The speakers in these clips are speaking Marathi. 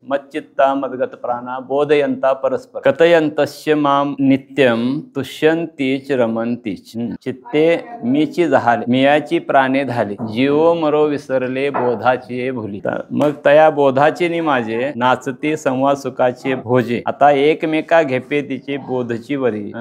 मच्चित्ता मद्गत प्राणा बोधयंता परस्पर कथयंतस्य माम नित्यम तुष्यंतीच रमंतीच चित्ते मीची झाले मियाची प्राणे झाले जीवो मरो विसरले बोधाचे भुली मग तया बोधाचे नि माझे नाचते संवाद सुखाचे भोजे आता एकमेका घेपे तिचे बोधची वरी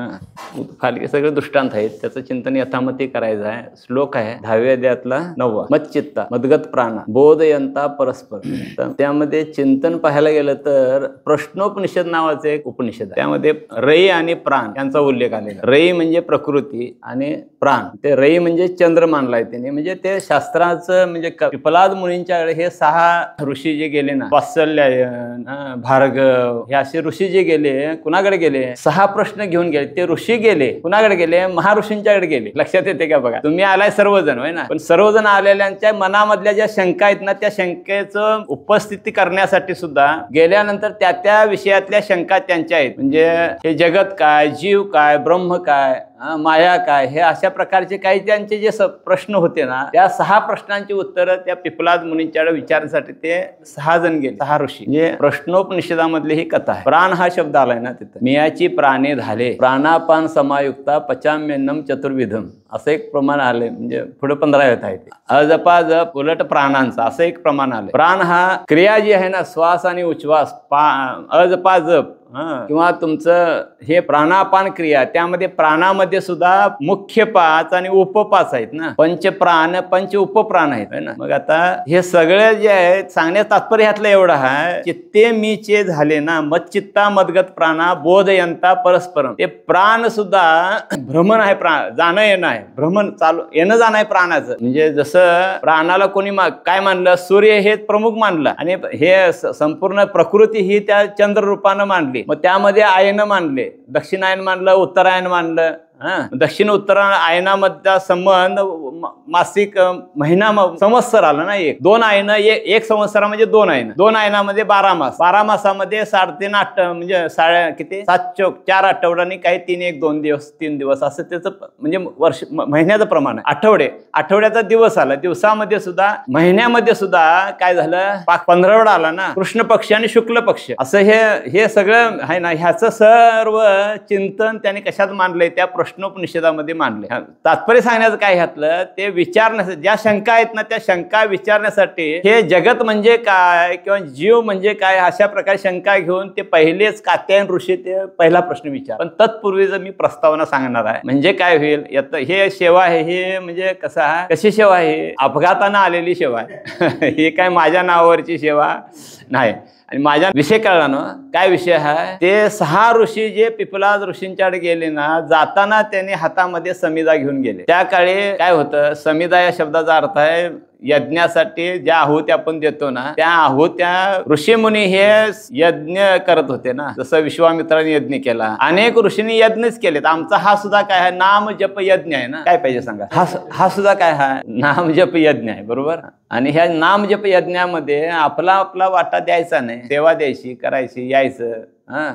खाली सगळे दृष्टांत आहेत त्याचं चिंतन यथामती करायचं आहे श्लोक आहे 10व्या अध्यायातला 9वा मच्चित्ता मद्गत प्राणा बोधयंता परस्पर त्यामध्ये चिंतन पाहायला गेलं तर प्रश्नोपनिषद नावाचे एक उपनिषद आहे त्यामध्ये रई आणि प्राण यांचा उल्लेख आलेला रई म्हणजे प्रकृती आणि प्राण ते रई म्हणजे चंद्र मानलाय त्याने म्हणजे ते शास्त्राचं म्हणजे पिपलाद मुनींच्याकडे हे 6 ऋषी जे गेले ना वात्सल्यायन भार्गव हे असे ऋषी जे गेले कुणाकडे गेले 6 प्रश्न घेऊन गेले ते ऋषी गेले कुणाकडे गेले महाऋषींच्याकडे गेले लक्षात येते का बघा तुम्ही आलाय सर्वजण होय ना पण सर्वजण आलेल्यांच्या मनामधल्या ज्या शंका आहेत ना त्या शंकेचं उपस्थिती करण्यासाठी सुद्धा गेल्यानंतर त्या विषयातल्या शंका त्यांच्या आहेत म्हणजे हे जगत काय जीव काय ब्रह्म काय माया काय हे अशा प्रकारचे काही त्यांचे जे प्रश्न होते ना त्या 6 प्रश्नांची उत्तरं त्या पिपलाद मुनींच्याकडे विचारण्यासाठी ते 6 जण गेले 6 ऋषी म्हणजे प्रश्नोपनिषदामधली ही कथा आहे प्राण हा शब्द आलाय ना तिथं मियाची प्राणे झाले प्राणापान समायुक्ता पचाम्यन्नम चतुर्विधम असं एक प्रमाण आलंय म्हणजे पुढे 15 येत आहे अजपा जप उलट प्राणांचा असं एक प्रमाण आलंय प्राण हा क्रिया जी आहे ना श्वास आणि उच्छ्वास अजपा जप किंवा तुमचं हे प्राणापान क्रिया त्यामध्ये प्राणामध्ये सुद्धा मुख्य 5 आणि उपपाच आहेत ना पंच प्राण पंच उपप्राण आहेत ना मग आता हे सगळे जे आहेत सांगण्याचं तात्पर्य ह्यातलं एवढं आहे चित्ते मीचे झाले ना मच्चित्ता मद्गत प्राणा बोधयंता परस्परम ते प्राण सुद्धा भ्रमण आहे प्राण जाणं येणं आहे भ्रमण चालू येणं जाणं आहे प्राणाचं म्हणजे जसं प्राणाला कोणी काय मानलं सूर्य हे प्रमुख मानलं आणि हे संपूर्ण प्रकृती ही त्या चंद्र रूपानं मानली मग त्यामध्ये आयन मानले दक्षिणायन मानलं उत्तरायण मानलं दक्षिण उत्तर आयनामधला संबंध मासिक महिना संवत्सर आला ना एक 2 आयन एक संवत्सरा म्हणजे 2 आयन 2 आयनामध्ये 12 मास 12 मासामध्ये 3.5 म्हणजे किती 4 आठवड्यांनी काही 3 1 2 दिवस 3 दिवस असं त्याचं म्हणजे वर्ष महिन्याचं प्रमाण आहे आठवड्याचा दिवस आला दिवसामध्ये सुद्धा महिन्यामध्ये सुद्धा काय झालं 15 आला ना कृष्ण पक्ष आणि शुक्ल पक्ष असं हे सगळं आहे ना ह्याचं सर्व चिंतन त्याने कशात मांडलंय त्या प्रश्नोपनिषदामध्ये मांडले तात्पर्य सांगण्याचं काय घातलं ते विचारण्यासाठी ज्या शंका आहेत ना त्या शंका विचारण्यासाठी हे जगत म्हणजे काय किंवा जीव म्हणजे काय अशा प्रकारे शंका घेऊन ते पहिलेच कात्यायन ऋषी ते पहिला प्रश्न विचार पण तत्पूर्वीच मी प्रस्तावना सांगणार आहे म्हणजे काय होईल हे सेवा आहे हे म्हणजे कसं आहे कशी सेवा आहे अपघातानं आलेली सेवा आहे हे काय माझ्या नावावरची सेवा नाही आणि माझा विषय कळला ना काय विषय आहे ते 6 ऋषी जे पिपलाद ऋषींच्याकडे गेले ना जाताना त्यांनी हातामध्ये समिधा घेऊन गेले त्या काळी काय होतं समिधा या शब्दाचा अर्थ आहे यज्ञासाठी ज्या आहुती आपण देतो ना त्या आहुत्या ऋषीमुनी हे यज्ञ करत होते ना जसं विश्वामित्राने यज्ञ केला अनेक ऋषींनी यज्ञच केलेत आमचा हा सुद्धा काय आहे नाम जप यज्ञ आहे ना काय पाहिजे सांगा हा सुद्धा काय आहे नाम जप यज्ञ आहे बरोबर आणि ह्या नाम जप यज्ञामध्ये आपला वाटा द्यायचा नाही सेवा द्यायची करायची यायचं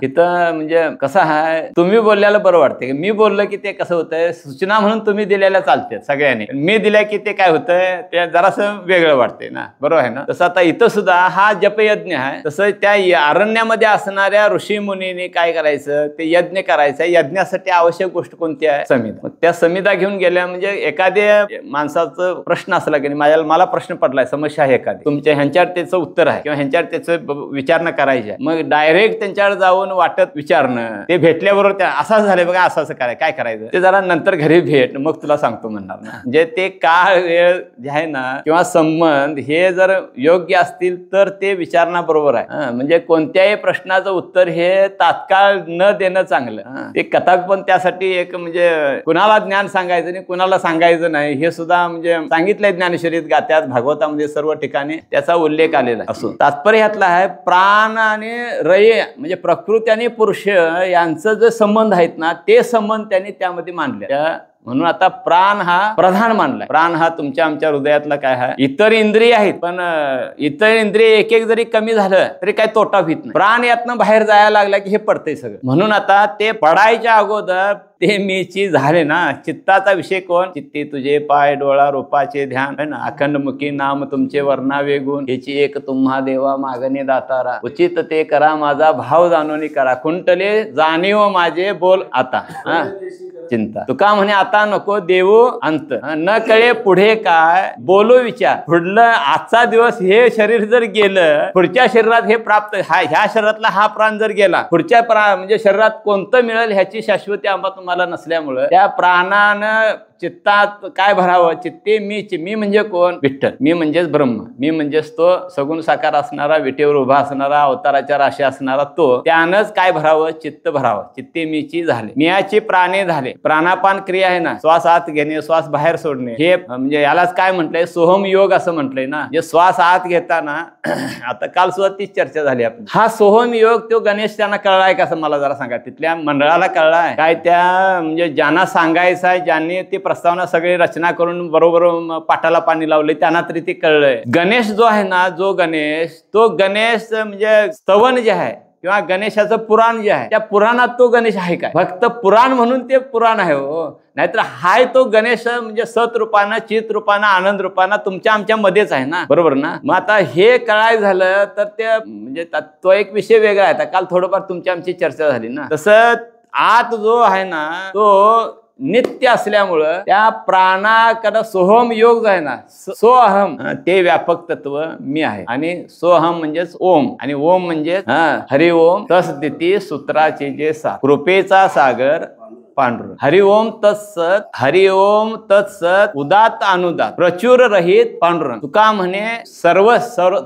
इथं म्हणजे कसं आहे तुम्ही बोलल्याला बरं वाटते मी बोललं की ते कसं होतंय सूचना म्हणून तुम्ही दिलेल्या चालते सगळ्यांनी मी दिल्या की ते काय होतंय ते जरासं वेगळं वाटतंय ना बरोबर आहे ना तसं आता इथं सुद्धा हा जपयज्ञ आहे तसं त्या अरण्यामध्ये असणाऱ्या ऋषी मुनीने काय करायचं ते यज्ञ करायचं यज्ञासाठी आवश्यक गोष्ट कोणती आहे समिधा त्या समिधा घेऊन गेल्या म्हणजे एखाद्या माणसाचं प्रश्न असला की मला प्रश्न पडलाय समस्या आहे एखादी तुमच्या ह्यांच्यावर त्याचं उत्तर आहे किंवा ह्यांच्यावर त्याचं विचारणा करायची आहे मग डायरेक्ट त्यांच्यावर जाऊन वाटत विचारणं ते भेटल्याबरोबर त्या असं झालंय बघा असं काय करायचं ते जरा नंतर घरी भेट मग तुला सांगतो म्हणणार ना म्हणजे ते काळ वेळ जे आहे ना किंवा संबंध हे जर योग्य असतील तर ते विचारणा बरोबर आहे म्हणजे कोणत्याही प्रश्नाचं उत्तर हे तात्काळ न देणं चांगलं ते कथा पण त्यासाठी एक म्हणजे कुणाला ज्ञान सांगायचं नाही कुणाला सांगायचं नाही हे सुद्धा म्हणजे सांगितलंय ज्ञानेश्वरीत गात्यात भागवतामध्ये सर्व ठिकाणी त्याचा उल्लेख आलेला असून तात्पर्य ह्यातला आहे प्राण आणि रय म्हणजे प्रकृती आणि पुरुष यांचं जे संबंध आहेत ना ते संबंध त्यांनी त्यामध्ये मांडले म्हणून आता प्राण हा प्रधान मानलाय प्राण हा तुमच्या आमच्या हृदयातला काय आहे इतर इंद्रिय आहेत पण इतर इंद्रिय एक जरी कमी झालं तरी काही तोटा होत नाही प्राण यातनं बाहेर जायला लागला की हे पडतंय सगळं म्हणून आता ते पडायच्या अगोदर ते मीची झाले ना. चित्ताचा विषय कोण? चित्ती तुझे पाय डोळा रूपाचे ध्यान है ना. अखंडमुखी नाम तुमचे वर्णावे गुण, याची एक तुम्हा देवा मागणे दातारा. उचित ते करा माझा भाव जाणून करा, कुंटले जाणीव माझे बोल आता. चिंता तुका म्हणे आता नको देऊ अंत, न कळे पुढे काय बोलू विचार. पुढलं आजचा दिवस हे शरीर जर गेलं, पुढच्या शरीरात हे प्राप्त, ह्या शरीरातला हा प्राण जर गेला, पुढच्या म्हणजे शरीरात कोणतं मिळेल ह्याची शाश्वती आम्हाला तुम्हाला नसल्यामुळं त्या प्राणानं चित्तात काय भरावं? चित्ते मीची. मी म्हणजे कोण? विठ्ठल. मी म्हणजेच ब्रह्म. मी म्हणजेच तो सगुण साकार असणारा, विटेवर उभा असणारा, अवताराच्या राशी असणारा तो. त्यानंच काय भरावं? चित्त भरावं. चित्ते मीची झाले. मियाची प्राणे झाले. प्राणापान क्रिया आहे ना, श्वास आत घेणे श्वास बाहेर सोडणे, हे म्हणजे यालाच काय म्हटलंय? सोहम योग असं म्हटलंय ना. जे श्वास आत घेताना आता काल सुद्धा तीच चर्चा झाली आपली. हा सोहम योग तो गणेश त्यांना कळलाय का असं मला जरा सांगा. तिथल्या मंडळाला कळलाय काय? त्या म्हणजे ज्यांना सांगायचं आहे, ज्यांनी ते प्रस्तावना सगळी रचना करून बरोबर पाटाला पाणी लावले, त्यांना तरी ते कळलंय. गणेश जो आहे ना, जो गणेश, तो गणेश म्हणजे स्तवन जे आहे किंवा गणेशाचं पुराण जे आहे, त्या पुराणात तो गणेश आहे काय? फक्त पुराण म्हणून ते पुराण आहे हो. नाहीतर हाय तो गणेश म्हणजे सत रूपानं, चित रूपानं, आनंद रूपानं तुमच्या आमच्या मध्येच आहे ना. बरोबर ना. मग आता हे कळाय झालं तर ते म्हणजे तो एक विषय वेगळा आहे. काल थोडंफार तुमची आमची चर्चा झाली ना. तसं आत जो आहे ना, तो नित्य असल्यामुळं त्या प्राणाकडे सोहम योग जो आहे ना, सोअहम, ते व्यापक तत्व मी आहे. आणि सोहम म्हणजेच ओम, आणि ओम म्हणजे हरिओम तत्स्थिती सूत्राचे जे कृपेचा सागर पांडुरंग. हरिओम तत्सत, हरिओम तत्सत, उदात अनुदात, प्रचुर रहित पांडुरंग. तुका म्हणे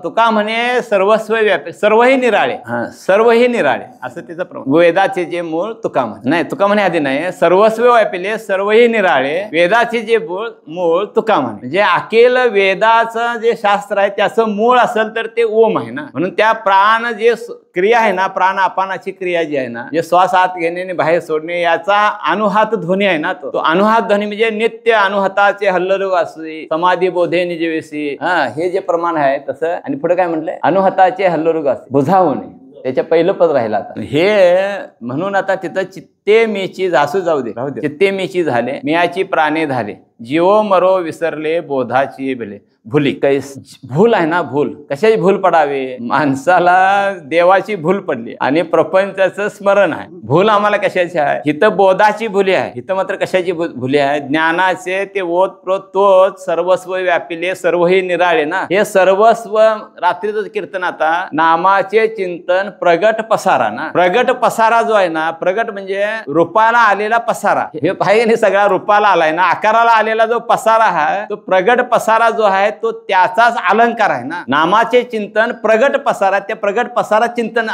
तुका म्हणे सर्वस्व व्यापी, सर्वही निराळे. सर्वही निराळे असं त्याचं प्रमाण. वेदाचे जे मूळ तुका म्हणे, नाही तुका म्हणे आधी नाही, सर्वस्व व्यापिले सर्वही निराळे, वेदाचे जे मूळ तुका म्हणे. म्हणजे अखेल वेदाचं जे शास्त्र आहे त्याचं मूळ असेल तर ते ओम आहे ना. म्हणून त्या प्राण जे क्रिया आहे ना, प्राण अपानाची क्रिया जी आहे ना, जे श्वास आत घेणे आणि बाहेर सोडणे, याचा अनुहात ध्वनी आहे ना, तो अनुहात ध्वनी म्हणजे नित्य अनुहताचे हल्लरू वासी समाधी बोधे निजवेसी. हे जे प्रमाण आहे तसं. आणि पुढे काय म्हटलंय? अनुहताचे हल्लरू वासी बुझावणे, त्याच्या पहिलं पद राहिलं आता हे. म्हणून आता तिथं चित्ते मीची झासू जाऊ दे, राहू दे. चित्ते मीची झाले, मियाची प्राणे झाले, जीवो मरो विसरले बोधाची भेले. भुली कैस भूल आहे ना, भूल कशाची भूल पडावी? माणसाला देवाची भूल पडली आणि प्रपंचाचं स्मरण आहे. भूल आम्हाला कशाची आहे? हिथं बोधाची भुली आहे, हिथं मात्र कशाची भुली आहे? ज्ञानाचे ते ओत प्रोत तोच सर्वस्व व्यापिले सर्वही निराळे ना. हे सर्वस्व रात्रीच कीर्तन. आता नामाचे चिंतन प्रगट पसारा ना. प्रगट पसारा जो आहे ना, प्रगट म्हणजे रूपाला आलेला पसारा. हे पाहिजे सगळा रूपाला आलाय ना, आकाराला आलेला जो पसारा आहे तो प्रगट पसारा जो आहे तो त्याचाच अलंकार आहे ना. नामाचे चिंतन प्रगट पसारा, त्या प्रगट पसारा चिंतन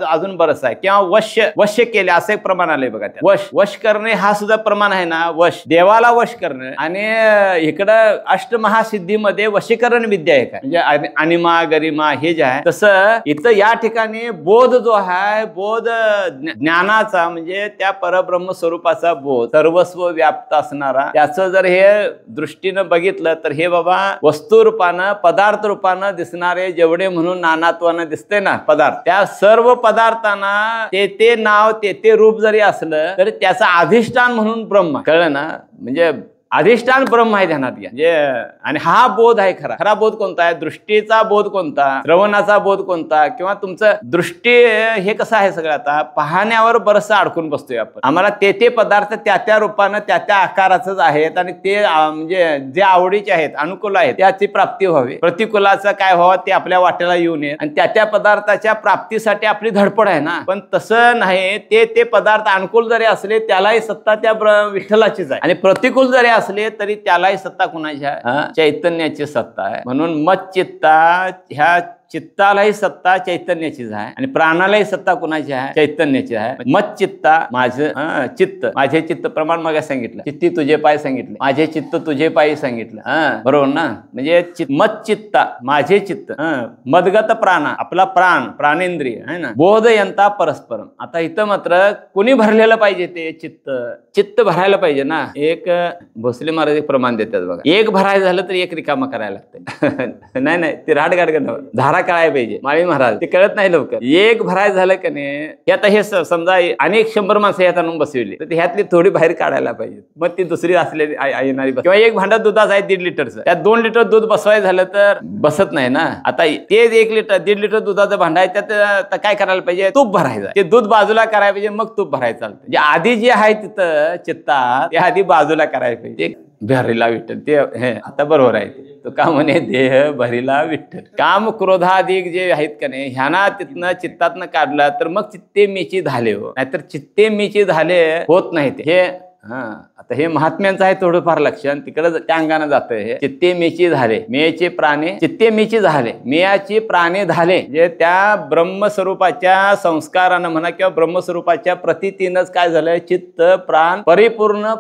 अजून बरंच आहे. किंवा वश्य केले असं एक प्रमाण आलंय बघा. वश करणे हा सुद्धा प्रमाण आहे ना. वश, देवाला वश करणे. आणि इकडं अष्टमहासिद्धीमध्ये वशीकरण विद्या आहे काय, म्हणजे अनिमा गरिमा हे जे आहे तसं इथं या ठिकाणी बोध जो आहे, बोध ज्ञानाचा म्हणजे त्या परब्रह्म स्वरूपाचा बोध, सर्वस्व व्याप्त असणारा, त्याचं जर हे दृष्टीनं बघितलं तर हे बाबा वस्तू रूपानं पदार्थ रूपानं दिसणारे जेवढे म्हणून नानात्वानं दिसते ना पदार्थ, त्या सर्व पदार्थांना ते नाव ते रूप जरी असलं तरी त्याचं अधिष्ठान म्हणून ब्रह्म. कळलं ना. म्हणजे अधिष्ठान ब्रह्म आहे ध्यानात घ्या. जे आणि हा बोध आहे खरा. खरा बोध कोणता आहे? दृष्टीचा बोध कोणता, श्रवणाचा बोध कोणता, किंवा तुमचं दृष्टी हे कसं आहे सगळं आता पाहण्यावर बरंचसं अडकून बसतोय आपण. आम्हाला ते पदार्थ त्या रूपानं त्या आकाराचंच आहेत आणि ते म्हणजे जे आवडीचे आहेत, अनुकूल आहेत, त्याची प्राप्ती व्हावी. प्रतिकूलाचं काय व्हावं ते आपल्या वाटेला येऊ नये आणि त्या पदार्थाच्या प्राप्तीसाठी आपली धडपड आहे ना. पण तसं नाही. ते पदार्थ अनुकूल जरी असले त्यालाही सत्ता त्या विठ्ठलाचीच आहे आणि प्रतिकूल जरी असले तरी त्यालाही सत्ता कुणाची आहे? चैतन्याची सत्ता आहे. म्हणून मच्चित्ता, ह्या चित्तालाही सत्ता चैतन्याचीच आहे आणि प्राणालाही सत्ता कुणाची आहे? चैतन्याची आहे. मच्चित्ता माझं चित्त, माझे चित्त प्रमाण मग सांगितलं. चित्ती तुझे पाय सांगितले, माझे चित्त तुझे पायी सांगितलं. बरोबर ना. म्हणजे मच्चित्ता माझे चित्त, मदगत प्राणा आपला प्राणेंद्रिय आहे ना. बोध यंता परस्परम. आता इथं मात्र कुणी भरलेलं पाहिजे? ते चित्त भरायला पाहिजे ना. एक भोसले महाराज एक प्रमाण देतात बघा. एक भरायला झालं तर एक रिकामा करायला लागतं. नाही ते राडगाड धारा कळायला पाहिजे. माळी महाराज ते कळत नाही लवकर. एक भरायचं झालं का नाही, हे आता हे समजा अनेक 100 माणसं ह्यात आणून बसवली तर ह्यातली थोडी बाहेर काढायला पाहिजे. मग ती दुसरी असलेली येणारी किंवा एक भांडा दुधाचं आहे 1.5 लिटरचं, त्यात 2 लिटर दूध बसवायचं झालं तर बसत नाही ना. आता तेच 1 लिटर 1.5 लिटर दुधाचं भांडा आहे, त्यात काय करायला पाहिजे, तूप भरायचं. ते दूध बाजूला करायला पाहिजे, मग तूप भरायचं चालतं. म्हणजे आधी जे आहे तिथं चित्तात ते आधी बाजूला करायला पाहिजे. भरीला विठ्ठल ते हे आता बरोबर आहे. तो का म्हणे देह भरीला विठ्ठल. काम क्रोधाधिक जे आहेत का नाही, ह्याना तिथनं चित्तातनं काढला तर मग चित्ते मीची झाले हो, नाहीतर चित्ते मीची झाले होत नाही ते. हे आता हे महात्म्यांचं आहे थोडंफार लक्षण, तिकडे त्या अंगाने जातं. हे चित्ते मीची झाले, मेचे प्राणे चित्ते मीची झाले, मेयाची प्राणे झाले. जे त्या ब्रह्मस्वरूपाच्या संस्कारानं म्हणा किंवा ब्रह्मस्वरूपाच्या प्रतीतीनच काय झालंय, चित्त प्राण परिपूर्ण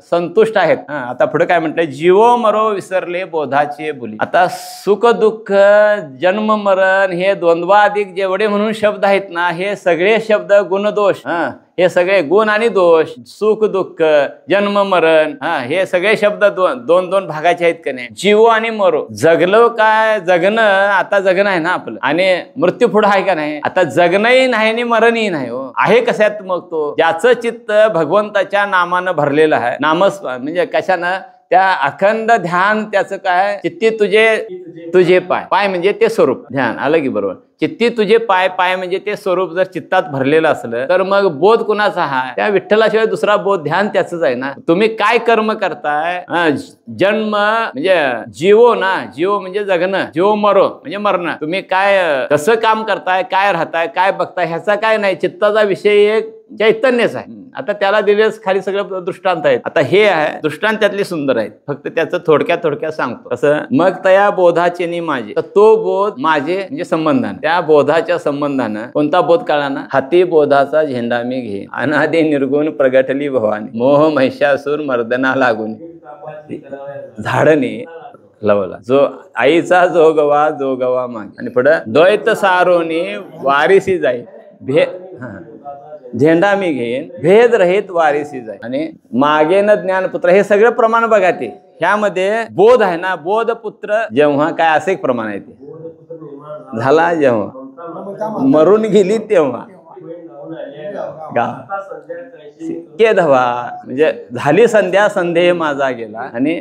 संतुष्ट आहेत. आता पुढे काय म्हटलंय, जीवो मरो विसरले बोधाचे बोली. आता सुख दुःख जन्म मरण हे द्वंद्वाधिक जेवढे म्हणून शब्द आहेत ना, हे सगळे शब्द गुणदोष, हे सगळे गुण आणि दोष, सुख दुःख जन्म मरण, हे सगळे शब्द दोन दोन भागाचे आहेत का नाही. जीव आणि मरो, जगलो काय, जगणं आता जगणं आहे ना आपलं, आणि मृत्यू पुढं आहे का नाही. आता जगणंही नाही आणि मरणही नाही हो, आहे कशात मग तो, ज्याचं चित्त भगवंताच्या नामानं भरलेलं आहे. नामस म्हणजे कशानं, त्या अखंड ध्यान त्याचं काय, चित्ती तुझे पाय, पाय म्हणजे ते स्वरूप, ध्यान आलं की बरोबर. चित्ती तुझे पाय, पाय म्हणजे ते स्वरूप जर चित्तात भरलेलं असलं तर मग बोध कुणाचा आहे, त्या विठ्ठलाशिवाय दुसरा बोध, ध्यान त्याच आहे ना. तुम्ही काय कर्म करताय, जन्म म्हणजे जीवो ना, जीव म्हणजे जगणं, जीव मरो म्हणजे मरणं. तुम्ही काय कसं काम करताय, काय राहताय, काय बघताय, ह्याचा काय नाही, चित्ताचा विषय एक चैतन्यच आहे. आता त्याला दिलेच खाली सगळं दृष्टांत आहेत. आता हे आहे दृष्टांत त्यातले सुंदर आहेत, फक्त त्याचं थोडक्यात सांगतो कसं. मग तया बोधाचे नि माझे, तर तो बोध माझे म्हणजे संबंधाने, त्या बोधाच्या संबंधानं कोणता बोध कळाना, हाती बोधाचा झेंडा मी घे, अनादि निर्गुण प्रगटली भवानी, मोह महिषासूर मर्दना लागून झाडणे लवला. जो आईचा जोगवा मागे, आणि पुढं द्वैत सारोनी वारिसी जाई, झेंडा मी घेईन भेद रहित वारिसी जाई, आणि मागेन ज्ञानपुत्र. हे सगळं प्रमाण बघा, ते ह्यामध्ये बोध आहे ना, बोध पुत्र जेव्हा काय असं एक प्रमाण आहे, ते झाला जेव्हा मरून गेली तेव्हा के धवा, म्हणजे झाली संध्या संदेह माझा गेला. आणि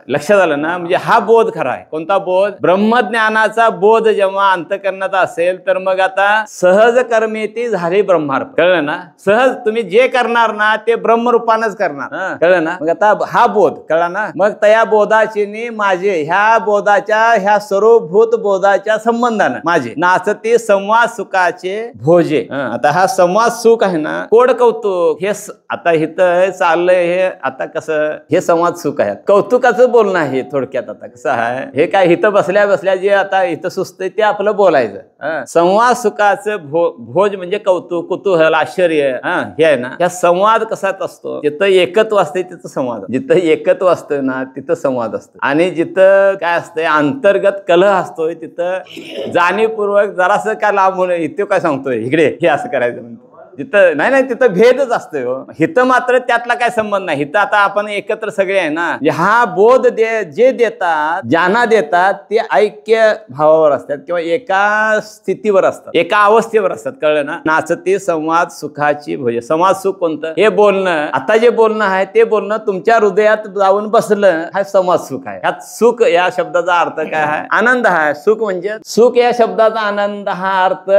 लक्षात आलं ना, म्हणजे हा बोध खरा आहे. कोणता बोध, ब्रह्मज्ञानाचा बोध जेव्हा अंतःकरणाचा असेल तर मग आता सहज कर्मेती झाली ब्रह्मार्पण. कळलं ना, सहज तुम्ही जे करणार ना ते ब्रह्मरूपानच करणार. कळलं ना, मग आता हा बोध कळला ना. मग त्या बोधाची नि माझे, ह्या बोधाच्या, ह्या सर्वभूत बोधाच्या संबंधानं माझे नाचते संवाद सुखाचे भोजे. आता हा संवाद सुख आहे ना, कोड कौतुक, हे आता इथं चाललंय. हे आता कसं, हे संवाद सुख आहे, कौतुकाचं बोलणं आहे थोडक्यात. आता कसं आहे, हे काय इथं बसल्या जे आता इथं सुचतंय ते आपलं बोलायचं. संवाद सुखाचं भोज म्हणजे कौतुक, कुतूहल, आश्चर्य, हे आहे ना. ह्या संवाद कसाच असतो, जिथं एकत्व असते तिथं संवाद, जिथं एकत्व असतं ना तिथं संवाद असतो. आणि जिथं काय असतंय अंतर्गत कलह असतोय तिथं जाणीवपूर्वक जरासं काय लांब होणं, इथे काय सांगतोय इकडे हे असं करायचं म्हणतो. जिथं नाही तिथं भेदच असतोय हो. हिथं मात्र त्यातला काय संबंध नाही. हिथं आता आपण एकत्र सगळे आहे ना. हा बोध जे देतात, ज्यांना देतात ते ऐक्य भावावर असतात किंवा एका स्थितीवर असतात, एका अवस्थेवर असतात. कळलं ना. नाचते संवाद सुखाची भोज. संवाद सुख कोणतं, हे बोलणं, आता जे बोलणं आहे ते बोलणं तुमच्या हृदयात जाऊन बसलं, हा संवाद सुख आहे. ह्यात सुख या शब्दाचा अर्थ काय आहे, आनंद आहे. सुख म्हणजे, सुख या शब्दाचा आनंद हा अर्थ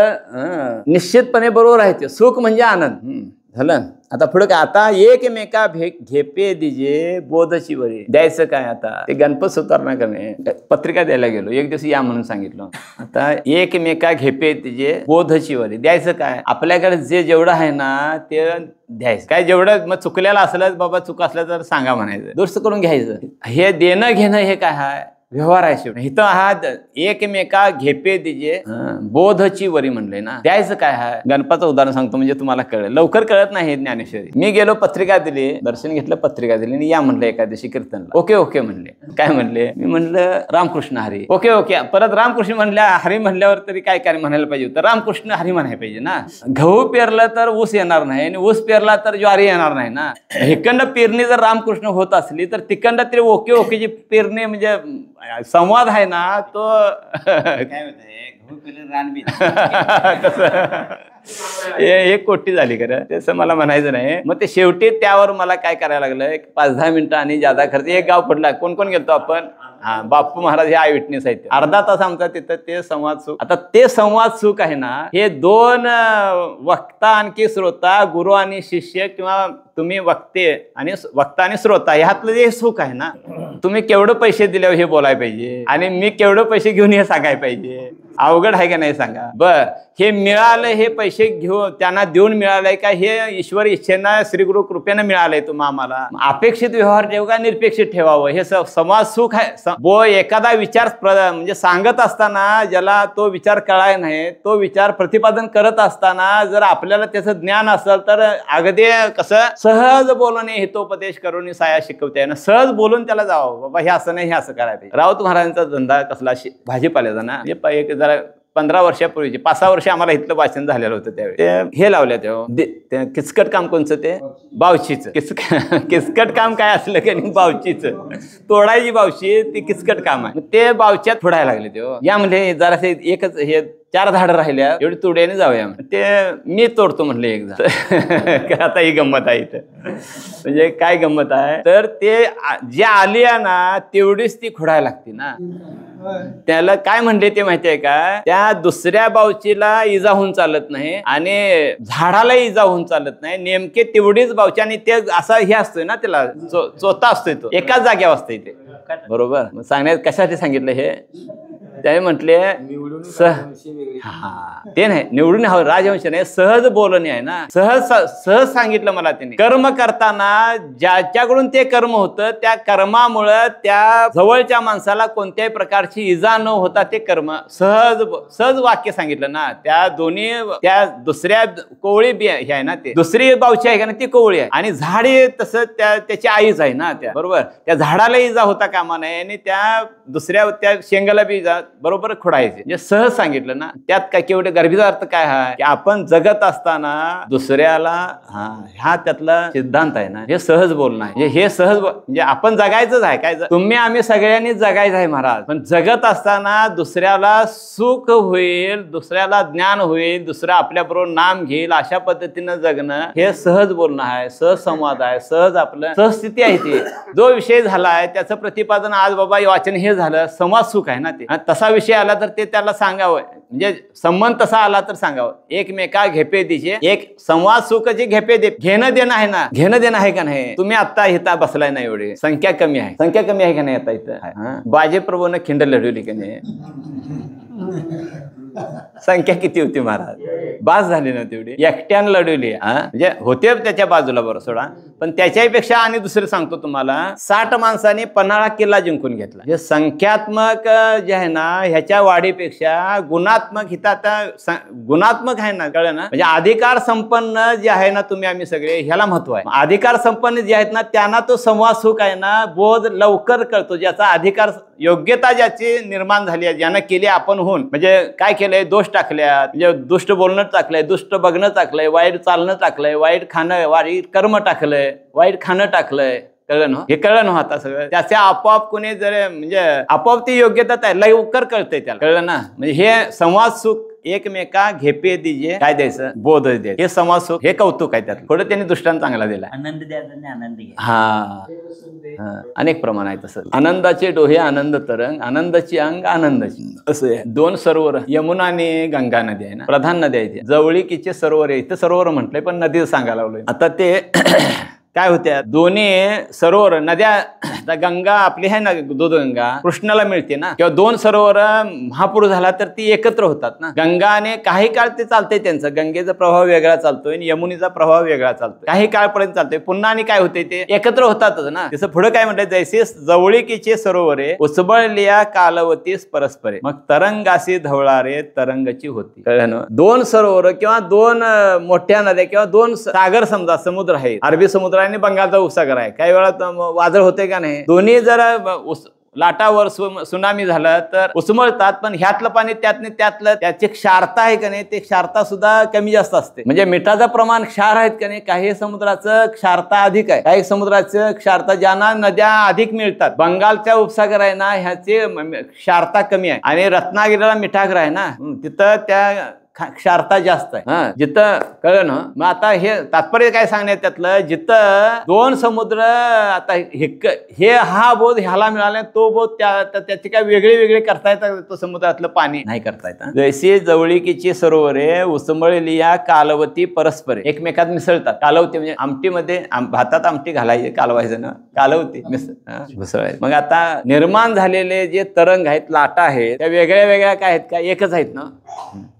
निश्चितपणे बरोबर आहे. ते सुख म्हणजे आनंद झालं. आता पुढे काय, आता एकमेका घेपे दिजे बोधची वरी. द्यायचं काय, आता ते गणपत सुधारणा करणे पत्रिका द्यायला गेलो, एक दिवस या म्हणून सांगितलं. आता एकमेका घेपे दिजे बोधची वरी. द्यायचं काय, आपल्याकडे जे जेवढं आहे ना ते द्यायचं. काय जेवढं मग चुकलेलं असलं, बाबा चुक असलं तर सांगा म्हणायचं, दुरुस्त करून घ्यायचं. हे देणं घेणं हे काय आहे, व्यवहार आहे शेवटी. इथं हा एकमेका घेपे दिजे बोधची वरी म्हणलंय ना. द्यायचं काय आहे, गणपतीचं उदाहरण सांगतो म्हणजे तुम्हाला कळेल. लवकर कळत नाही हे ज्ञानेश्वरी. मी गेलो, पत्रिका दिली, दर्शन घेतलं, पत्रिका दिली, आणि या म्हणलं एकादशी कीर्तनला. ओके म्हणले. काय म्हणले, मी म्हणलं रामकृष्ण हरी. ओके परत रामकृष्ण म्हणल्या, हरी म्हणल्यावर तरी काय म्हणायला पाहिजे होतं, रामकृष्ण हरी म्हणायला पाहिजे ना. गहू पेरलं तर ऊस येणार नाही, आणि ऊस पेरला तर ज्वारी येणार नाही ना. हिकंड पेरणी जर रामकृष्ण होत असली तर तिकंड तरी ओकेची पेरणी म्हणजे संवाद आहे ना तो काय म्हणते, एक कोटी झाली खरं, तसं मला म्हणायचं नाही. मग ते शेवटी त्यावर मला काय करायला लागलं, 5-10 मिनिटं आणि जादा खर्च. एक गाव पडला. कोण कोण गेलतो आपण? हा, बाप्पू महाराज हे आय विटनेस आहेत. अर्धा तास आमचा तिथं ते संवाद सुख. आता ते संवाद सुख आहे ना, हे 2 वक्ता आणखी श्रोता, गुरु आणि शिष्य, किंवा तुम्ही वक्ते आणि वक्ता आणि श्रोता, ह्यातलं जे सुख आहे ना, तुम्ही केवढं पैसे दिल्यावर हे बोलायला पाहिजे आणि मी केवढं पैसे घेऊन हे सांगायला पाहिजे. अवघड आहे का नाही सांगा. बर, हे मिळालं, हे पैसे घेऊन त्यांना देऊन मिळालंय का, हे ईश्वर इच्छेनं श्रीगुरु कृपेनं मिळालंय तुम्ही आम्हाला. अपेक्षित व्यवहार ठेवू का निरपेक्षित ठेवावं, हे समाज सुख आहे. एखादा विचार म्हणजे सांगत असताना ज्याला तो विचार कळाय नाही, तो विचार प्रतिपादन करत असताना जर आपल्याला त्याचं ज्ञान असेल तर अगदी कसं सहज बोलणे हितोपदेश करून साया शिकवते ना, सहज बोलून त्याला जावं, बाबा हे असं नाही, हे असं करायचं. राऊत महाराजांचा धंदा कसला भाजीपाल्याचा ना, एक जरा 15 वर्षापूर्वीची 5-6 वर्ष आम्हाला इथलं वाचन झालेलं होतं. त्यावेळी ते हे लावल्या तेव्हा किचकट काम कोणचं, ते बावशीचं. किचकट काम काय असलं की नाही, बावशीचं तोडायची बावशी, ती किचकट काम आहे. ते बावच्यात फोडायला लागले तेव्हा. यामध्ये जरासे एकच हे 4 झाडं राहिल्या, एवढी तुड्याने जाऊया. ते मी तोडतो म्हटलं एकदा. आता ही गंमत आहे इथं. म्हणजे काय गंमत आहे तर ते जे आली आहे ना तेवढीच ती खोडायला लागते ना. त्याला काय म्हणले ते माहिती आहे का, त्या दुसऱ्या बावचीला इजा होऊन चालत नाही आणि झाडाला इजा होऊन चालत नाही. नेमके तेवढीच बावची, आणि ते असा हे असतोय ना, त्याला चोथा असतोय, तो एकाच जागेवर असतोय ते. बरोबर. सांगण्यात कशासाठी सांगितलं हे, त्याने म्हटले ते नाही, निवडून हवं राजवंश नाही, सहज बोलणे आहे ना. सहज सांगितलं मला त्यांनी. कर्म करताना ज्याच्याकडून ते कर्म होतं, त्या कर्मामुळं त्या जवळच्या माणसाला कोणत्याही प्रकारची इजा न होता ते कर्म सहज वाक्य सांगितलं ना. त्या दोन्ही, त्या दुसऱ्या कोवळी बी हे आहे ना, ते दुसरी बावची आहे का ना, ती कोवळी आहे, आणि झाड तसं त्याची आईच आहे ना. त्या बरोबर त्या झाडाला इजा होता कामा नये, आणि त्या दुसऱ्या त्या शेंगाला बी इजा बरोबर खोडायचे. म्हणजे सहज सांगितलं ना. त्यात काय केवढे गर्भीचा अर्थ काय आहे की आपण जगत असताना दुसऱ्याला, हा त्यातला सिद्धांत आहे ना, हे सहज बोलणं आहे. हे सहज म्हणजे आपण जगायचंच आहे. काय तुम्ही आम्ही सगळ्यांनी जगायचं आहे महाराज, पण जगत असताना दुसऱ्याला सुख होईल, दुसऱ्याला ज्ञान होईल, दुसऱ्या आपल्या बरोबर नाम घेईल, अशा पद्धतीनं जगणं हे सहज बोलणं आहे, सहज संवाद आहे, सहज आपलं सहस्थिती आहे. ती जो विषय झाला आहे त्याचं प्रतिपादन आज बाबा वाचन हे झालं, समाज सुख आहे ना ते. तसा विषय आला तर ते त्याला सांगावं, म्हणजे संबंध तसा आला तर सांगावं. एकमेका घेपे दिशे, एक संवाद सुख जे घेपे दे, घेणं देणं आहे ना, घेणं देणं आहे का नाही. तुम्ही आता इथं बसलाय ना, एवढी संख्या कमी आहे, संख्या कमी आहे का नाही आता इथं. बाजेप्रभूने खिंड लढवली का नाही, संख्या किती होती महाराज, बास झाली ना तेवढी, एकट्यानं लढवली. म्हणजे होते त्याच्या बाजूला बरं सोडा, पण त्याच्यापेक्षा आणि दुसरं सांगतो तुम्हाला, 60 माणसांनी पन्हाळा किल्ला जिंकून घेतला. हे संख्यात्मक जे आहे ना ह्याच्या वाढीपेक्षा गुणात्मक, हिथं आता गुणात्मक आहे ना, कळलं ना. म्हणजे अधिकार संपन्न जे आहे ना तुम्ही आम्ही सगळे, ह्याला महत्व आहे. अधिकार संपन्न जे आहेत ना त्यांना तो संवाद सुख आहे ना, बोध लवकर कळतो. ज्याचा अधिकार योग्यता ज्याची निर्माण झाली आहे, ज्यानं केली आपण होऊन, म्हणजे काय केलंय, दोष टाकल्यात, म्हणजे दुष्ट बोलणं टाकलंय, दुष्ट बघणं टाकलंय, वाईट चालणं टाकलंय, वाईट खाणं, वाईट कर्म टाकलंय, वाईट खाणं टाकलंय. कळलं ना, हे कळलं ना आता सगळं. त्याच्या आपोआप कोणी जर म्हणजे आपोआप ती योग्यता लवकर कळतंय त्याला. कळलं ना. म्हणजे हे संवाद सुख, एकमेका घेपे दिजे, काय द्यायचं, बोध द्यायचं, हे संवाद सुख, हे कौतुक आहे त्यात. थोडं त्यांनी दृष्टांत चांगला दिला. आनंद द्यायचा, आनंद घ्या. हा, अनेक प्रमाण आहे तसं. आनंदाचे डोहे आनंद तरंग, आनंदाची अंग आनंदाची, असं आहे. 2 सरोवर, यमुना आणि गंगा नदी आहे ना, प्रधान नदी आहे. जवळीकीचे सरोवर आहे, इथं सरोवर म्हटलंय पण नदी सांगायला लागलोय. आता ते काय होत्या, दोन्ही सरोवर नद्या, गंगा आपली आहे ना दूधगंगा, कृष्णाला मिळते ना, किंवा 2 सरोवर महापूर झाला तर ती एकत्र होतात ना. गंगाने काही काळ ते चालतंय त्यांचं, गंगेचा प्रभाव वेगळा चालतोय आणि यमुनीचा प्रभाव वेगळा चालतोय, काही काळपर्यंत चालतोय. पुन्हा आणि काय होते ते एकत्र होतातच ना. त्याचं पुढे काय म्हटलंय, जैसे जवळीकीचे सरोवरे उचबळलिया कालवतीस परस्परे, मग तरंगासी धवळारे तरंगची होती. कळलं ना. 2 सरोवर किंवा 2 मोठ्या नद्या किंवा 2 सागर, समजा समुद्र आहे, अरबी समुद्र आणि बंगालचा उपसागर आहे, काही वेळा वादळ होते का नाही. दोन्ही जरा लाटावर सुनामी झालं तर उचमळतात, पण ह्यातलं पाणी त्यातलं त्याची क्षारता आहे का नाही, ते क्षारता सुद्धा कमी जास्त असते. म्हणजे मिठाचं प्रमाण क्षार आहेत का नाही, काही समुद्राचं क्षारता अधिक आहे, काही समुद्राचं क्षारता, ज्यांना नद्या अधिक मिळतात. बंगालच्या उपसागर आहे ना, ह्याची क्षारता कमी आहे, आणि रत्नागिरीला मिठागर आहे ना, तिथं त्या क्षारता जास्त आहे. जिथं कळलं ना. मग आता हे तात्पर्य काय सांगण्यात त्यातलं, जिथं दोन समुद्र, आता हे हा बोध ह्याला मिळाला, तो बोध त्याची काय वेगळे वेगळे करता येतात, तो समुद्रातलं पाणी नाही करता येत. जैसे जवळीकीची सरोवरे उसमळली या कालवती परस्पर एकमेकात मिसळतात. कालवती म्हणजे आमटीमध्ये भातात आमटी घालायची, कालवायचं ना, कालवती मिसळायची. मग आता निर्माण झालेले जे तरंग आहेत, लाटा आहेत, त्या वेगळ्या वेगळ्या काय आहेत का, एकच आहेत ना.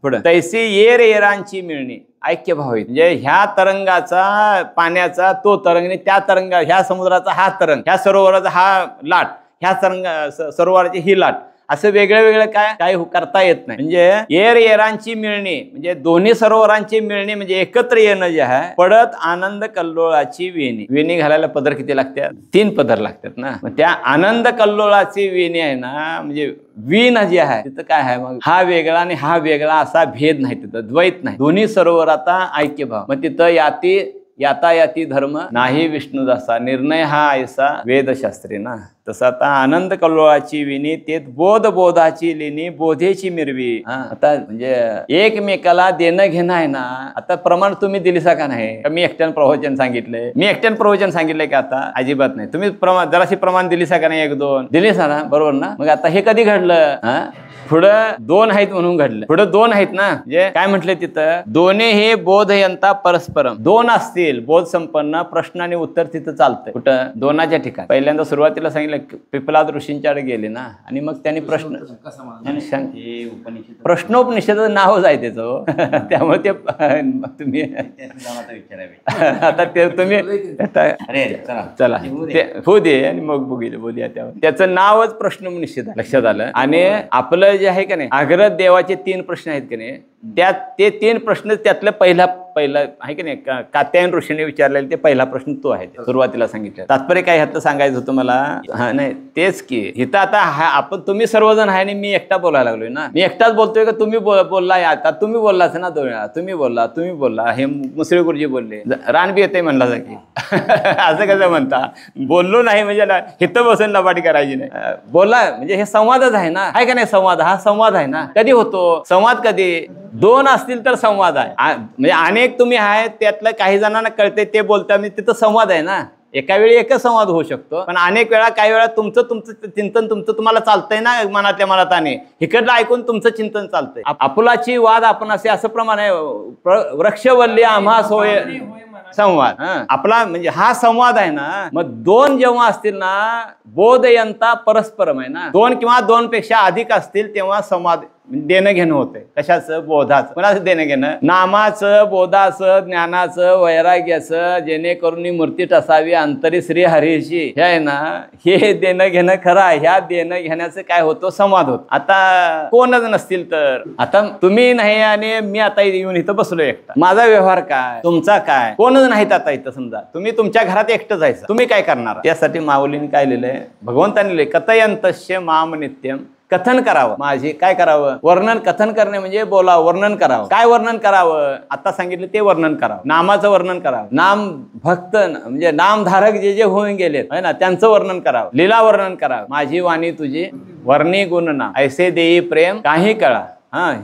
पुढे तैसी येर येरांची मिळणी ऐक्य भाव, म्हणजे ह्या तरंगाचा पाण्याचा तो तरंग, त्या तरंगा, ह्या समुद्राचा हा तरंग, ह्या सरोवराचा हा लाट, ह्या सरोवराची ही लाट, असं वेगळं वेगळं काय करता येत नाही. म्हणजे येर येरांची मिळणी म्हणजे दोन्ही सरोवरांची मिळणी, म्हणजे एकत्र येणं जे आहे. पडत आनंद कल्लोळाची वेणी, वेणी घालायला पदर किती लागतात, 3 पदर लागतात ना. मग त्या आनंद कल्लोळाची वेणी आहे ना, म्हणजे वीण जी आहे तिथं काय आहे, मग हा वेगळा आणि हा वेगळा असा भेद नाही, तिथं द्वैत नाही, दोन्ही सरोवराचा ऐक्य भाव. मग तिथं यातायाती धर्म नाही विष्णुदासा, निर्णय हा ऐसा वेदशास्त्री ना. तसं आता आनंद कल्लोळाची विनी ते बोधाची लिनी बोधेची मिरवी. आता म्हणजे एकमेकाला देणं घेणं आहे ना. आता प्रमाण तुम्ही दिलीसा का नाही, मी एकट्यानं प्रवचन सांगितलंय का, आता अजिबात नाही. तुम्ही जराशी प्रमाण दिलीसा का नाही, 1-2 दिलीसा ना, बरोबर ना. मग आता हे कधी घडलं, पुढं 2 आहेत म्हणून घडलं, पुढं 2 आहेत ना. म्हणजे काय म्हटलं तिथं, दोन्ही हे बोधयंता परस्परम, 2 असतील बोध संपन्न, प्रश्न आणि उत्तर तिथं चालतंय. कुठं, 2च्या ठिकाणी. पहिल्यांदा सुरुवातीला सांगितलं पिपलाद ऋषींच्याकडे गेले ना, आणि मग त्यांनी प्रश्नोपनिषदाचं नावच आहे त्याचं. त्यामुळे ते तुम्ही आता ते तुम्ही चला होऊ दे, आणि मग बोलूया त्यावर. त्याचं नावच प्रश्नोपनिषद लक्षात आलं. आणि आपलं जे आहे का नाही, आग्रह देवाचे 3 प्रश्न आहेत की नाही, त्यात ते 3 प्रश्न, त्यातलं पहिला आहे की नाही, कात्यायन ऋषीने विचारलेला ते पहिला प्रश्न तो आहे, सुरुवातीला सांगितलं. तात्पर्य काय ह्यातलं सांगायचं होतं मला, नाही तेच की इथं आता तुम्ही सर्वजण आहे आणि मी एकटा बोलायला लागलोय ना. मी एकटाच बोलतोय का तुम्ही बोलला, आता तुम्ही बोललाच ना 2 वेळा, तुम्ही बोलला, हे मुसळे गुरुजी बोलले, रानबी येते म्हणला की असं कसं म्हणता, बोललो नाही म्हणजे इथं बसून लबाडी करायची नाही, बोलला म्हणजे हे संवादच आहे ना, आहे का नाही. संवाद हा संवाद आहे ना. कधी होतो संवाद, कधी 2 असतील तर संवाद आहे. म्हणजे अनेक तुम्ही आहे, त्यातलं काही जणांना कळते ते बोलता, म्हणजे तिथं संवाद आहे ना. एका वेळी एकच संवाद होऊ शकतो, पण अनेक वेळा काही वेळा तुमचं चिंतन तुम्हाला चालतंय ना, मनातल्या मनात, आणि इकडलं ऐकून तुमचं चिंतन चालतंय. आपुलाची वाद आपण असं प्रमाण आहे, वृक्षवल्ली आम्हा सोय संवाद. आपला म्हणजे हा संवाद आहे ना. मग 2 जेव्हा असतील ना, बोधयंता परस्परम आहे ना, 2 किंवा 2 पेक्षा अधिक असतील तेव्हा संवाद देणं घेणं होतंय. कशाचं, बोधाचं. कोणाचं देणं घेणं, नामाचं, बोधाचं, ज्ञानाचं, वैराग्याचं, जेणेकरून मूर्ती टसावी अंतरी श्री हरीची, हे आहे ना, हे देणं घेणं खरं आहे. ह्या देणं घेण्याचं काय होतं, संवाद होत. आता कोणच नसतील तर, आता तुम्ही नाही आणि मी आता येऊन इथं बसलो एकटा, माझा व्यवहार काय, तुमचा काय, कोणच नाहीत. आता इथं समजा तुम्ही तुमच्या घरात एकटं जायचं, तुम्ही काय करणार. त्यासाठी माऊलीने काय लिहिलंय, भगवंतांनी लिहिलंय, कथयंतस्य माम नित्यम, कथन करावं. माझे काय करावं, वर्णन. कथन करणे म्हणजे बोलावं, वर्णन करावं. काय वर्णन करावं, आता सांगितलं ते वर्णन करावं. नामाचं वर्णन करावं, नाम भक्त म्हणजे नामधारक जे होऊन गेलेत आहे ना, त्यांचं वर्णन करावं. लीला वर्णन करावं. माझी वाणी तुझी वर्णी गुण ना, ऐसे देई प्रेम काही कळा.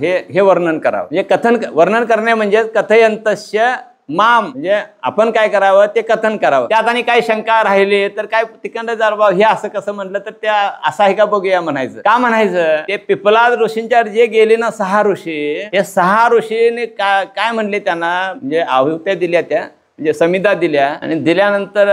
हे वर्णन करावं. म्हणजे वर्णन करणे म्हणजे कथयंतस्य माम, म्हणजे आपण काय करावं ते कथन करावं. त्यात आणि काय शंका राहिली तर काय तिकडं जारबाव हे असं कसं म्हटलं तर त्या असं आहे का बघूया म्हणायचं. का म्हणायचं, ते पिपलाद ऋषींच्या जे गेले ना 6 ऋषी, हे 6 ऋषीने काय म्हणले त्यांना, म्हणजे आहुत्या दिल्या, त्या म्हणजे समिधा दिल्या, आणि दिल्यानंतर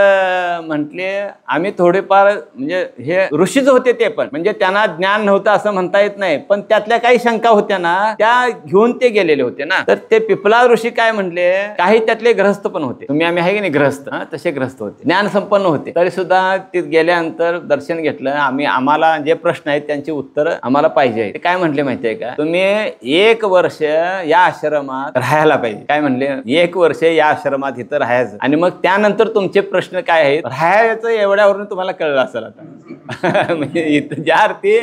म्हटले आम्ही थोडेफार, म्हणजे हे ऋषीच होते ते पण, म्हणजे त्यांना ज्ञान नव्हतं असं म्हणता येत नाही, पण त्यातल्या काही शंका होत्या ना, त्या घेऊन ते गेलेले होते ना. तर ते पिपलाद ऋषी काय म्हणले, काही त्यातले ग्रहस्थ पण होते, तुम्ही आम्ही आहे की नाही ग्रहस्थ, तसे ग्रहस्थ होते, ज्ञान संपन्न होते. तरी सुद्धा ते गेल्यानंतर दर्शन घेतलं. आम्हाला जे प्रश्न आहेत त्यांची उत्तर आम्हाला पाहिजे. ते काय म्हटले माहितीये का, तुम्ही 1 वर्ष या आश्रमात राहायला पाहिजे. काय म्हणले, 1 वर्ष या आश्रमात इथं राहायचं, आणि मग त्यानंतर तुमचे प्रश्न काय आहेत, राहायचं एवढ्यावरून तुम्हाला कळलं असेल आता. म्हणजे इथं ज्या अर्थी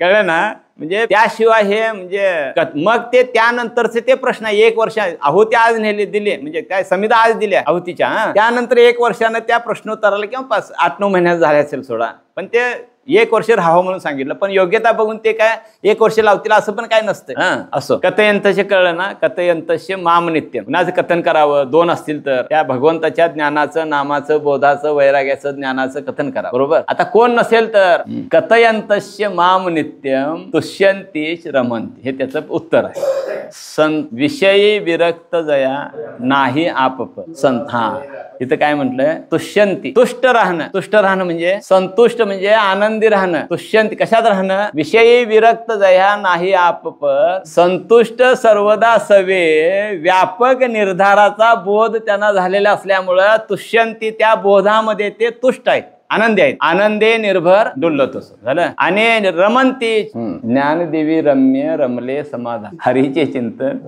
कळलं ना, म्हणजे त्याशिवाय हे म्हणजे मग ते त्यानंतरचे ते प्रश्न 1 वर्ष आहुती आज नेले दिले, म्हणजे काय समिधा आज दिल्या आहुतीच्या, त्यानंतर 1 वर्षानं त्या प्रश्नोत्तराला किंवा 8-9 महिन्यात झाले असेल सोडा, पण ते 1 वर्ष राहावं म्हणून सांगितलं. पण योग्यता बघून ते काय 1 वर्ष लावतील असं पण काय नसतं. असं कथयंतचे कळलं ना, कथयंतस्य माम नित्यम. कुणाचं कथन करावं, 2 असतील तर त्या भगवंताच्या ज्ञानाचं, नामाचं, बोधाचं, वैराग्याचं, ज्ञानाचं कथन करावं. बरोबर. आता कोण नसेल तर कथयंतस्य माम नित्यम तुष्यंतीच रमंती, हे त्याचं उत्तर आहे. विषयी विरक्त जया नाही आपप संत. इथं काय म्हटलंय, तुष्यंती, तुष्ट राहणं. तुष्ट राहणं म्हणजे संतुष्ट, म्हणजे आनंदी राहणं. तुष्यंती कशात राहणं, विषयी विरक्त जया नाही आपप, संतुष्ट सर्वदा सवे, व्यापक निर्धाराचा बोध त्यांना झालेला असल्यामुळं तुष्यंती, त्या बोधामध्ये ते तुष्ट आहेत, आनंदी आहेत. आनंदे निर्भर डुल्लत झालं. आणि रमंती, ज्ञानदेवी रम्य रमले समाधान, हरीचे चिंतन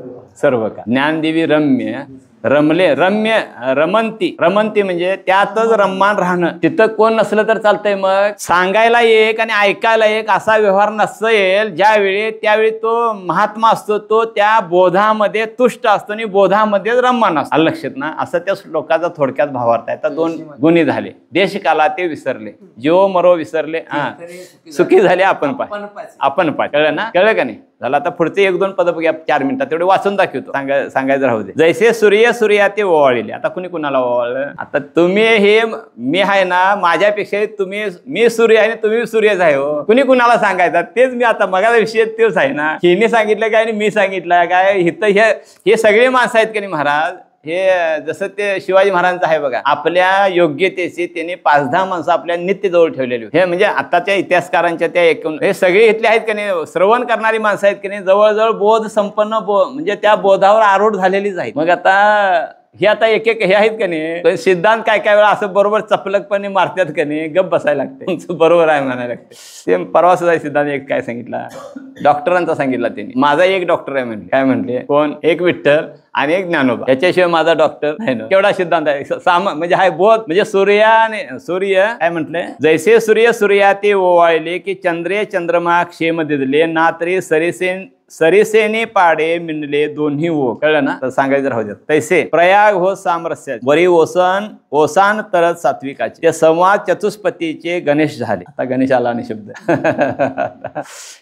सर्व का. ज्ञानदेवी रम्य रमले, रम्य रमंती, रमंती म्हणजे त्यातच रममान राहणं. तिथं कोण नसलं तर चालतंय, मग सांगायला एक आणि ऐकायला एक असा व्यवहार नसेल ज्यावेळी, त्यावेळी तो महात्मा असतो, तो त्या बोधामध्ये तुष्ट असतो आणि बोधामध्ये रममान असतो. लक्षात ना. असं त्या श्लोकाचा थोडक्यात भावार्थ आहे. आता 2 गुणी झाले. देश काला ते विसरले, जीव मरो विसरले, सुखी झाले आपण पाय, आपण पाय. कळलं ना, कळलं का नाही झालं. आता पुढचे 1-2 पद बघूया 4 मिनिटात, तेवढे वाचून दाखवतो, सांगायचं राहू दे. जैसे सूर्य सूर्या ते ओवाळले. आता कुणी कुणाला ओवाळलं, आता तुम्ही हे मी आहे ना, माझ्यापेक्षा मी सूर्य आहे आणि तुम्ही सूर्यच आहे हो. कुणी कुणाला सांगायचं, तेच मी आता मगाचा विषय तेच आहे ना. हिने सांगितलं काय आणि मी सांगितलं काय. इथं हे सगळे माणसं आहेत की नाही महाराज, हे जसं ते शिवाजी महाराजांचं आहे बघा, आपल्या योग्यतेची त्यांनी 5-10 माणसं आपल्या नित्य जवळ ठेवलेली. हे म्हणजे आताच्या इतिहासकारांच्या त्या एकूण हे सगळे इथले आहेत की नाही, श्रवण करणारी माणसं आहेत की नाही, जवळजवळ बोध संपन्न म्हणजे त्या बोधावर आरूढ झालेलीच आहेत. मग आता हे आता एक हे आहेत का नाही, सिद्धांत काय वेळा असं बरोबर चपलकपणे मारतात का नाही, गप बसायला लागते. बरोबर आहे म्हणायला लागते. ते परवा सुद्धा सिद्धांत एक काय सांगितला, डॉक्टरांचा सांगितला त्यांनी. माझा एक डॉक्टर आहे म्हणले. काय म्हणले, कोण, एक विठ्ठल आणि एक ज्ञानोबा, याच्याशिवाय माझा डॉक्टर आहे ना. केवढा सिद्धांत आहे. म्हणजे हाय बोध, म्हणजे सूर्य काय म्हटलंय, जैसे सूर्य सूर्या ते ओवाळले की चंद्रे चंद्रमा क्षेम दिदले, ना तरी सरिसेने पाडे मिनले दोन्ही वो. कळलं ना, तर सांगायचं राहू द्या. तैसे प्रयाग हो सामरस्या, वरी ओसान तरत सात्विकाचे. ते संवाद चतुष्पतीचे गणेश झाले. आता गणेश आला आणि शब्द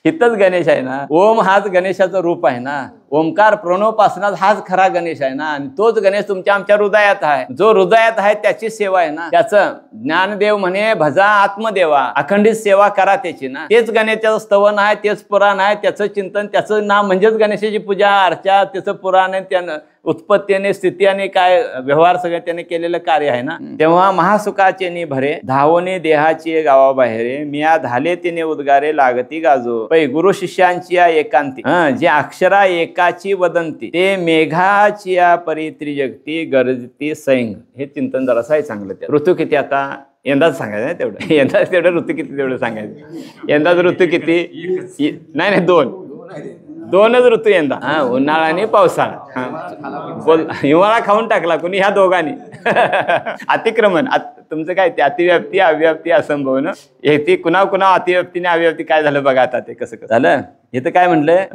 इथंच गणेश आहे ना. ओम हाच गणेशाचं रूप आहे ना. ओंकार प्रणवपासनात हाच खरा गणेश आहे ना. आणि तोच गणेश तुमच्या आमच्या हृदयात आहे. जो हृदयात आहे त्याची सेवा आहे ना. त्याचं ज्ञानदेव म्हणे भजा आत्मदेवा, अखंडित सेवा करा त्याची ना. तेच गणेशाचं स्तवन आहे, तेच पुराण आहे, त्याचं चिंतन, त्याचं नाम म्हणजेच गणेशाची पूजा अर्चा, त्याचं पुराण आहे, त्यानं उत्पत्तीने स्थिती आणि काय व्यवहार सगळं त्याने केलेलं कार्य आहे ना. तेव्हा महासुखाचे नि भरे धावणे देहाची गावाबाहेरे, मिया झाले तिने उद्गारे लागती गाजो. पै गुरु शिष्यांची या एकांती, जे अक्षरा एकाची वदंती, ते मेघाची या परी त्रिजगती गरजती सैंग. हे चिंतन जरासं आहे चांगलं. त्या ऋतू किती आता यंदाच सांगायचं तेवढं, यंदाच तेवढं ऋतू किती तेवढं सांगायचं. यंदाच ऋतू किती, नाही 2च ऋतू यंदा. उन्हाळा आणि पावसाळा. बोल, हिवाळा खाऊन टाकला कोणी ह्या दोघांनी. अतिक्रमण तुमचं काय ते अतिव्याप्ती अव्याप्ती असंभव ना. हे ती कुणा अतिव्याप्तीने अव्याप्ती काय झालं बघा आता. ते कसं झालं. इथं काय म्हणलंय,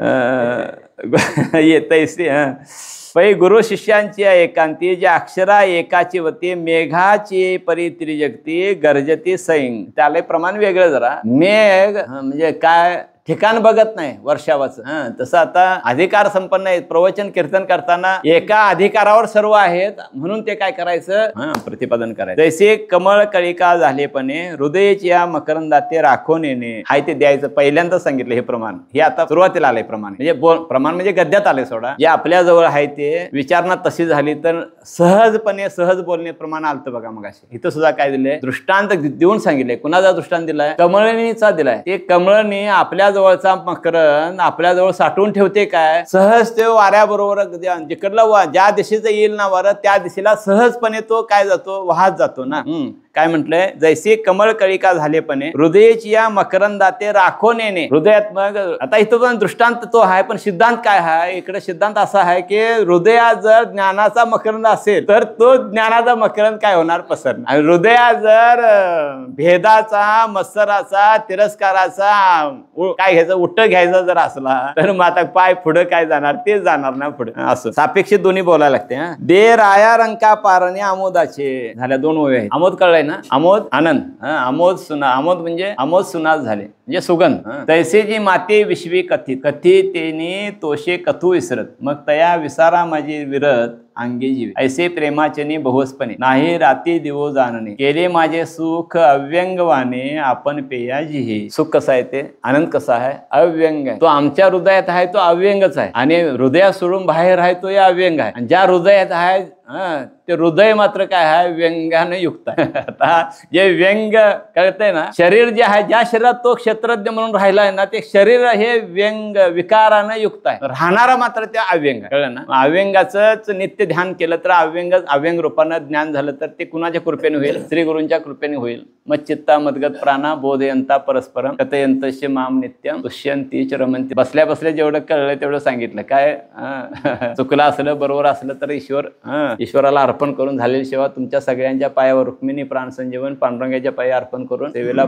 येतैसे पै गुरु शिष्यांची एकांती, जे अक्षरा एकाची वती, मेघाची परी त्रिजगती गरजती सैंग. त्याला प्रमाण वेगळं जरा. मेघ म्हणजे काय, ठिकाण बघत नाही वर्षावाचं. तसं आता अधिकार संपन्न आहे. प्रवचन कीर्तन करताना एका अधिकारावर सर्व आहेत म्हणून ते काय करायचं, प्रतिपादन करायचं. जैसे कमळ कळिका झालेपणे, हृदयाची या मकरंदाते राखून येणे. हाय ते द्यायचं. पहिल्यांदा सांगितलं हे प्रमाण. हे आता सुरुवातीला आलंय प्रमाण. म्हणजे प्रमाण म्हणजे गद्यात आलंय सोडा. जे आपल्या जवळ आहे ते विचारणा तशी झाली तर सहज बोलणे प्रमाण आलतं बघा. मग असे इथं सुद्धा काय दिलंय, दृष्टांत देऊन सांगितलंय. कुणाचा दृष्टांत दिलाय, कमळणीचा दिलाय. ते कमळणी आपल्या जवळचा मकरंद आपल्या जवळ साठवून ठेवते काय? सहज ते वाऱ्याबरोबर जिकडला ज्या दिशेचं येईल ना वारं त्या दिशेला सहजपणे तो काय जातो, वाहत जातो ना. काय म्हटलंय, जैसे कमळ कळिका झालेपणे हृदयाची या मकरंदाते राखो नेणे. हृदयात मग आता इथं पण दृष्टांत तो आहे, पण सिद्धांत काय आहे इकडे? सिद्धांत असा आहे की हृदयात जर ज्ञानाचा मकरंद असेल तर तो ज्ञानाचा मकरंद काय होणार, पसरणार. आणि हृदयात जर भेदाचा, मत्सराचा, तिरस्काराचा काय घ्यायचं, उठ घ्यायचा जर असला तर मग आता पाय पुढे काय जाणार, तेच जाणार ना पुढे. असं सापेक्षित दोन्ही बोलायला लागते. दे राया रंका पारणे आमोदाचे. झाल्या दोन ओव्या आहेत. आमोद कळलाय ना, आमोद आनंद, आमोद सुना. आमोद म्हणजे आमोद सुनाच झाले म्हणजे सुगंध. तैसे जी माते विश्वी कथित कथित तेने तोषे कथू विसरत, मग तया विसारा माझी विरत अंगे जीवे. ऐसे प्रेमाचनी बहुस्पणे नाही राती दिवो जाणणे, केले माझे सुख अव्यंगवाने आपण पेया जिहे. सुख कसं आहे ते, आनंद कसा आहे, अव्यंग आहे. तो आमच्या हृदयात आहे तो अव्यंगच आहे, आणि हृदयात सोडून बाहेर आहे तो या अव्यंग आहे. आणि ज्या हृदयात आहे ते हृदय मात्र काय आहे, व्यंगाने युक्त आहे. आता जे व्यंग कळतंय ना, शरीर जे आहे, ज्या शरीरात तो क्षेत्रज्ञ म्हणून राहिलाय ना, ते शरीर हे व्यंग विकारानं युक्त आहे. राहणारा मात्र त्या अव्यंग. कळलं ना. अव्यंगाच नित्य ध्यान केलं तर अव्यंग रूपानं ज्ञान झालं तर ते कुणाच्या कृपेने होईल, श्री गुरूंच्या कृपेने होईल. मच्चित्ता मदगत प्राणा बोधयंता परस्परम कथयंतस्य माम नित्यम तुष्यंती च रमन्ति. बसल्या बसल्या जेवढं कळलं तेवढं सांगितलं. काय चुकलं असलं बरोबर असलं तर ईश्वराला अर्पण करून झालेली सेवा तुमच्या सगळ्यांच्या पायावर रुक्मिणी प्राण संजीवन पांडुरंगाच्या पायी अर्पण करून सेवेला